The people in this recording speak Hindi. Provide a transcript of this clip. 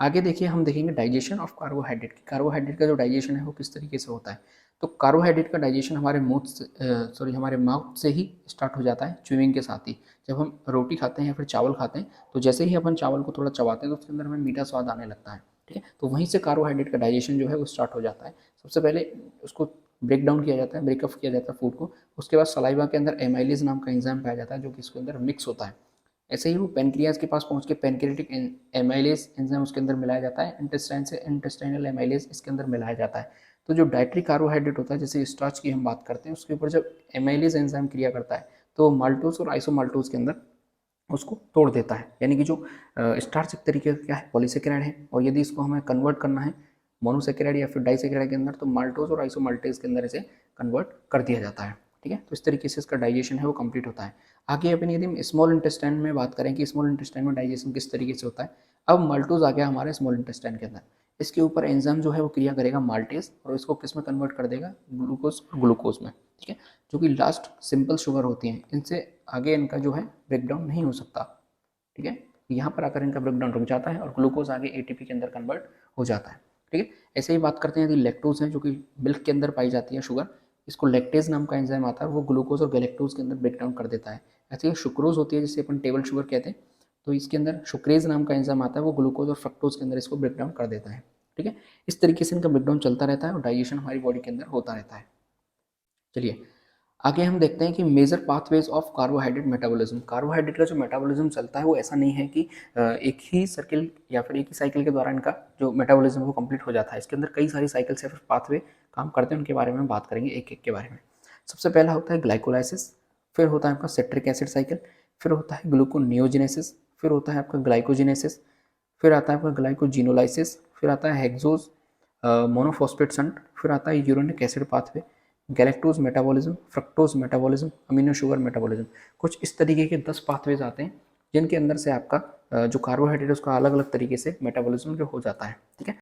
आगे देखिए हम देखेंगे डाइजेशन ऑफ कार्बोहाइड्रेट की। कार्बोहाइड्रेट का जो डाइजेशन है वो किस तरीके से होता है। तो कार्बोहाइड्रेट का डाइजेशन हमारे हमारे माउथ से ही स्टार्ट हो जाता है च्यूइंग के साथ ही। जब हम रोटी खाते हैं या फिर चावल खाते हैं तो जैसे ही अपन चावल को थोड़ा चबाते हैं तो उसके अंदर हमें मीठा स्वाद आने लगता है, ठीक है। तो वहीं से कार्बोहाइड्रेट का डाइजेशन जो है वो स्टार्ट हो जाता है। सबसे पहले उसको ब्रेक डाउन किया जाता है, ब्रेकअप किया जाता है फूड को। उसके बाद सलाइवा के अंदर एमाइलेज नाम का एंजाइम पाया जाता है जो कि इसके अंदर मिक्स होता है। ऐसे ही वो पेनक्रियाज के पास पहुंच के पेनक्रियाटिक एमाइलेज एंजाइम उसके अंदर मिलाया जाता है। इंटेस्टाइन से इंटेस्टाइनल एमाइलेज इसके अंदर मिलाया जाता है। तो जो डाइटरी कार्बोहाइड्रेट होता है, जैसे स्टार्च की हम बात करते हैं, उसके ऊपर जब एमाइलेज एंजाइम क्रिया करता है तो माल्टोज और आइसोमाल्टोज के अंदर उसको तोड़ देता है। यानी कि जो स्टार्च एक तरीके का क्या है, पॉलीसेकेराइड है, और यदि इसको हमें कन्वर्ट करना है मोनोसेकेराइड या फिर डाइसेकेराइड के अंदर तो माल्टोज और आइसोमाल्टेज के अंदर इसे कन्वर्ट कर दिया जाता है, ठीक है। तो इस तरीके से इसका डाइजेशन है वो कंप्लीट होता है। आगे अपन यदि हम स्मॉल इंटेस्टाइन में बात करें कि स्मॉल इंटेस्टाइन में डाइजेशन किस तरीके से होता है। अब माल्टोज आ गया हमारे स्मॉल इंटेस्टाइन के अंदर। इसके ऊपर एंजाइम जो है वो क्रिया करेगा माल्टेज और इसको किस में कन्वर्ट कर देगा, ग्लूकोज और ग्लूकोज में, ठीक है। जो कि लास्ट सिंपल शुगर होती हैं, इनसे आगे इनका जो है ब्रेकडाउन नहीं हो सकता, ठीक है। यहाँ पर आकर इनका ब्रेकडाउन रुक जाता है और ग्लूकोज आगे एटीपी के अंदर कन्वर्ट हो जाता है, ठीक है। ऐसे ही बात करते हैं यदि लैक्टोज है जो कि मिल्क के अंदर पाई जाती है शुगर, इसको लैक्टेज नाम का एंजाइम आता है, वो ग्लूकोज और गैलेक्टोज के अंदर ब्रेकडाउन कर देता है। ऐसे ही शुक्रोज होती है जिसे अपन टेबल शुगर कहते हैं, तो इसके अंदर शुक्रेज नाम का एंजाइम आता है, वो ग्लूकोज और फ्रक्टोज के अंदर इसको ब्रेकडाउन कर देता है, ठीक है। इस तरीके से इनका ब्रेकडाउन चलता रहता है और डाइजेशन हमारी बॉडी के अंदर होता रहता है। चलिए आगे हम देखते हैं कि major pathways of carbohydrate metabolism. Carbohydrate का जो मेटाबॉलिज्म चलता है वो ऐसा नहीं है कि एक ही सर्किल या फिर एक ही साइकिल के द्वारा इनका जो मेटाबॉलिज्म वो कंप्लीट हो जाता है। इसके अंदर कई सारी साइकिल्स या फिर पाथवे काम करते हैं, उनके बारे में बात करेंगे एक एक के बारे में। सबसे पहला होता है ग्लाइकोलाइसिस, फिर होता है आपका सिट्रिक एसिड साइकिल, फिर होता है ग्लूकोनियोजेनेसिस, फिर होता है आपका ग्लाइकोजेनेसिस, फिर आता है आपका ग्लाइकोजिनोलाइसिस, फिर आता है हेक्सोज मोनोफॉस्फेट शंट, फिर आता है uronic acid pathway, galactose metabolism, fructose metabolism, amino sugar metabolism. कुछ इस तरीके के 10 पाथवेज आते हैं जिनके अंदर से आपका जो कार्बोहाइड्रेट है उसका अलग अलग तरीके से मेटाबॉलिज्म जो हो जाता है, ठीक है।